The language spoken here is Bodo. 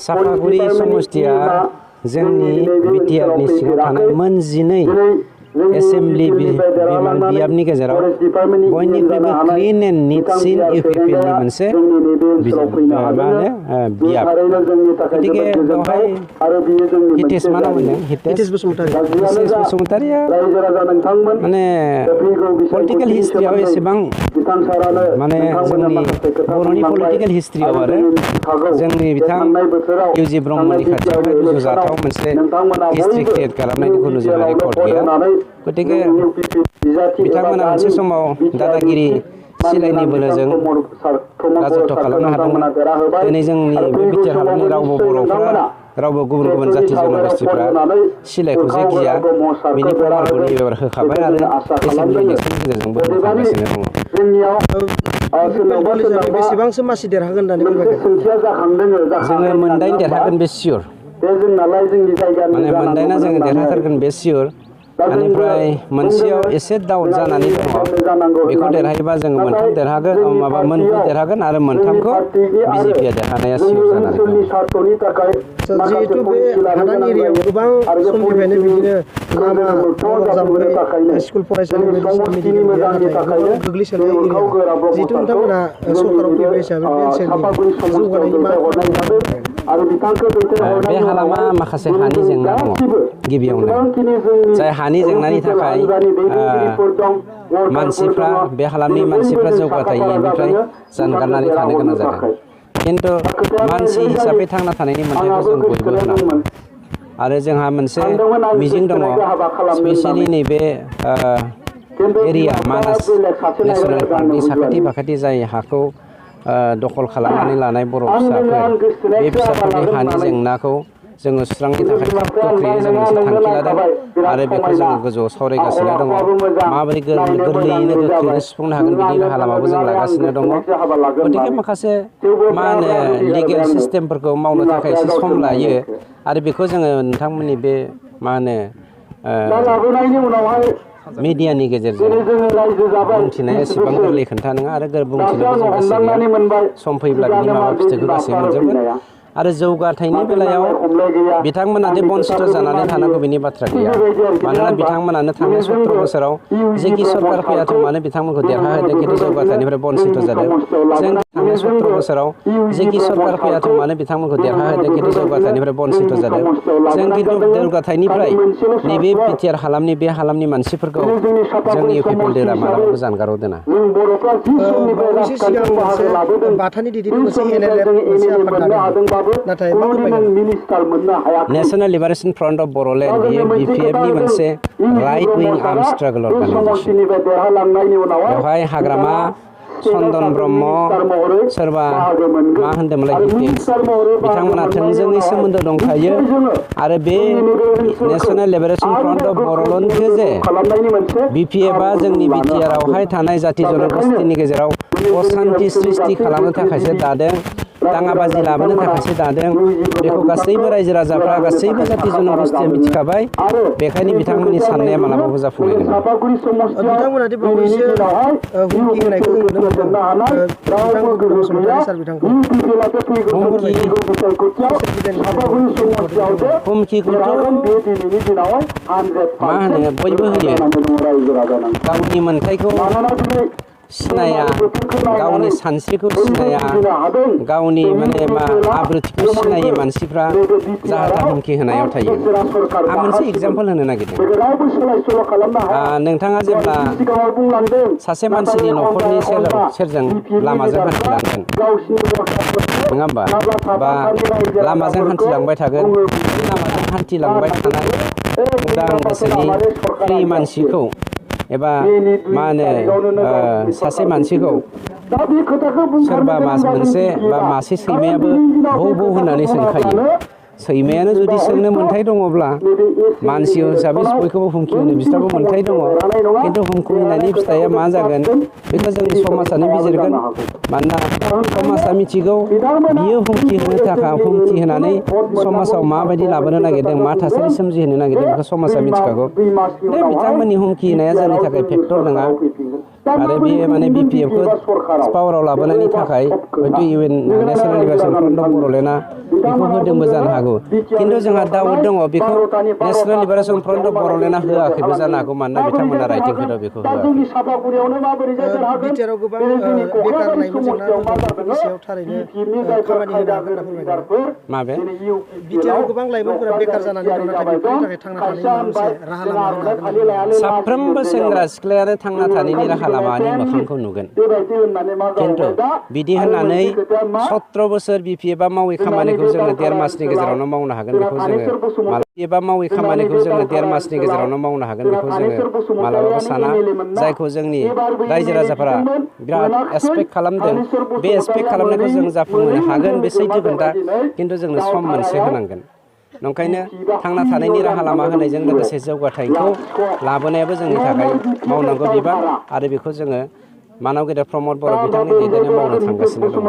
सापागुरि समष्टिया जोंनि बिटिआरनि सिङाव थानाय मोन 12 एसेम्बलि बियाबनि गेजेराव बयनिख्रुइबो क्लिन एन्ड निटसिन इउपिपिएलनि मोनसे बियाब गतिके बेवहाय हितेश मा नाम होनदों हितेश बसुमतारिया माने पलिटिकेल हिस्ट्रियाव एसेबां माने जोंनि बर'नि पलिटिकेल हिस्ट्रियाव आरो जोंनि बिथां इउजि ब्रह्मनि खाथियावहाय रुजुजाथाव मोनसे हिस्ट्रि क्रिएट खालामनायनि खुनु जेबो रेकर्ड गैया गतिके बिथांमोना मोनसे समाव दादागिरि सिलाइनि बोलोजों राजत्व खालामनो हादोंमोन दिनै जोंनि बे बिटिआर हालामनि रावबो बर'फ्रा रावबो गुबुन गुबुन जाथि जनगोष्ठीफ्रा सिलाइखौ जे गिया बिनि प्रमाणखौ नैबेबार होखाबाय आरो एसेम्बलि इलेक्सननि गेजेरजोंबो होखागासिनो दङ बेसेबांसो मासि देरहागोन होननानै जोङो मोनदाइन देरहागोन बे सियर माने मोनदाइना जोङो देरहाथारगोन बे सियर बेनिफ्राय मोनसेयाव एसे डाउट जानानै दङ बेखौ देरहायोबा जोङो मोनथाम देरहागोन माबा मोनगु देरहागोन आरो मोनथामखौ बिजेपिआ देरहानाया सियर जानानै दङ जिहेतु बे हादान एरियायाव गोबां समनिफ्रायनो बिदिनो स्कुल फरायसालि बायदिसिना मेडिकेल गैया नाथाय गोग्लैसोनाय एरिया जिहेतु नोंथांमोना सरकाराव फैबाय हिसाबै बे ओनसोलनि जौगानायनि मा बे हालामा माखासे हानि जेंना दङ गिबियावनो जाय हानि जेंनानि थाखाय मानसिफ्रा बे हालामनि मानसिफ्रा जौगाथायनिफ्राय जानगारनानै थानो गोनां जादों किन्तु मानसि हिसाबै थांना थानायनि मोन्थायखौ जों बयबो होनांगोन आरो जोंहा मोनसे मिजिं दङ स्पेसियेलि नैबे एरिया मानास नेशनेल पार्कनि साखाथि फाखाथि जाय हाखौ दखल खालामनानै लानाय बर' फिसाफोर बे फिसाफोरनि हानि जेंनाखौ जोङो सुस्रांनो थाखाय थाब गोख्रैयै जों मोनसे थांखि लादों आरो बेखौ जोङो गोजौआव सावरायगासिनो दङ माबोरै गोरलैयैनो गोख्रैनो सुफुंनो हागोन बिनि राहा लामाबो जों लागासिनो दङ गतिके माखासे मा होनो लिगेल सिस्टेमफोरखौ मावनो थाखाय एसे सम लायो आरो बेखौ जोङो नोंथांमोननि बे मा होनो मिडियानि गेजेरजों बुंथिनाया एसेबां गोरलै खोन्था नङा आरो बुंथिनोबो जों गोसो गैया सम फैब्ला बिनि माबा फिथाइखौ गासैबो मोनजोबगोन आरो जौगाथायनि बेलायाव बिथांमोना दि बन्सित जानानै थानांगौ बिनि बाथ्रा गैया मानोना बिथांमोनानो थांनाय 17 बोसोराव जेखि सरकार फैयाथों मानो बिथांमोनखौ देरहाहोदों खिन्थु जौगाथायनिफ्राय बन्सित जादों जों थांनाय 17 बोसोराव जेखि सरकार फैयाथों मानो बिथांमोनखौ देरहाहोदों खिन्थु जौगाथायनिफ्राय बन्सित जादों जों खिन्थु जौगाथायनिफ्राय नैबे बिटिआर हालामनि बे हालामनि मानसिफोरखौ जोंनि इउपिपिएलआ मालाबाबो जानगाराव दोना बावैसो सिगां मोनसे बाथानि दैदेनगिरि मोनसे एनएलएफ मोनसे आफाद दादों national liberation front of Boroland बियो बिपिएफनि मोनसे right wing arm struggle organisation बेवहाय हाग्रामा चन्दन ब्रह्म सोरबा मा होन्दोंमोनलाय हितेश बिथांमोना थोंजोङै सोमोन्दो दंखायो आरो बे नेशनेल लिबारेशन फ्रन्ट अफ बर'लेण्डखौ जे बिपिएफआ जोंनि बिटिआरआवहाय थानाय जाथि जनगोष्ठीनि गेजेराव असान्ति सृष्टि खालामनो थाखायसो दादों दाङाबाजि लाबोनो थाखायसो दादों बेखौ गासैबो रायजो राजाफ्रा गासैबो जाथि जनगोष्ठीया मिथिखाबाय बेखायनो बिथांमोननि साननाया मालाबाबो जाफुंनाय नङा बिथांमोना दि बावैसो हुमखि होनायखौ जों नुनो मोनदों हुमखिखौथ' मा होनो बयबो होयो गावनि मोन्थायखौ सिनाया गावनि सानस्रिखौ सिनाया गावनि माने मा आब्रुथिखौ सिनायै मानसिफ्रा जाहाथा हुमखि होनायाव थायो आं मोनसे एग्जाम्पल होनो नागिरदों नोंथाङा जेब्ला सासे मानसिनि न'खरनि सेरजों लामाजों हान्थिलांगोन नङा होमबा बा लामाजों हान्थिलांबाय थागोन बे लामाजों हान्थिलांबाय थानाय उदां गोसोनि फ्रि मानसिखौ एबा मा होनो सासे मानसिखौ सोरबा मोनसे बा मासे सैमायाबो भौ भौ होननानै सोंखायो सैमायानो जुदि सोंनो मोन्थाय दङब्ला मानसि हिसाबै बयखौबो हुमखि होनो बिस्राबो मोन्थाय दङ खिन्थु हुमखि होनायनि फिथाइया मा जागोन बेखौ जोंनि समाजानो बिजिरगोन मानोना समाजा मिथिगौ बियो हुमखि होनो थाखाय हुमखि होनानै समाजाव माबायदि लाबोनो नागिरदों मा थासारि सोमजिहोनो नागिरदों बेखौ समाजा मिथिखागौ बे बिथांमोननि हुमखि होनाया जोंनि थाखाय फेक्टर नङा आरो बेयो माने BPF खौ पावाराव लाबोनायनि थाखाय हयथ' UN national liberation front of बड'लेण्डआ बेखौ होदोंबो जानो हागौ खिन्थु जोंहा डाउट दङ बेखौ नेशनेल लिबारेशन फ्रन्ट अफ बड'लेण्डआ होआखैबो जानो हागौ मानोना बिथांमोना राइटिं कोडआव बेखौ होआखै बिटिआरआव गोबां बेकार लाइमोन जेंना बेफोरनि सायाव थारैनो खामानि होनो हागोन होनना फोरमायदों माबे बिटिआरआव गोबां लाइमोनफोरा बेकार जानानै दं नाथाय बेफोरनि थाखाय थांना थानायनि माबा मोनसे राहा लामा होनो हागोन होनना फोरमायदों साफ्रोमबो सेंग्रा सिख्लायानो थांना थानायनि राहा लामानि मोखांखौ नुगोन खिन्थु बिदि होननानै 17 बोसोर BPF आ मावै खामानिखौ जोङो 1.5 मासनि गेजेरावनो मावनो हागोन बेखौ जोङो एबा मावै खामानिखौ जोङो 1.5 मासनि गेजेरावनो मावनो हागोन बेखौ जोङो मालाबाबो साना जायखौ जोंनि रायजो राजाफोरा बिराद एक्सपेक्ट खालामदों बे एक्सपेक्ट खालामनायखौ जों जाफुंहोनो हागोन बे सैथो खोथा खिन्थु जोंनो सम मोनसे होनांगोन नंखायनो थांना थानायनि राहा लामा होनायजों लोगोसे जौगाथायखौ लाबोनायाबो जोंनि थाखाय मावनांगौ बिबान आरो बेखौ जोङो मानव गेदेर प्रमद बर' बिथांनि दैदेननायाव मावनो थांगासिनो दङ।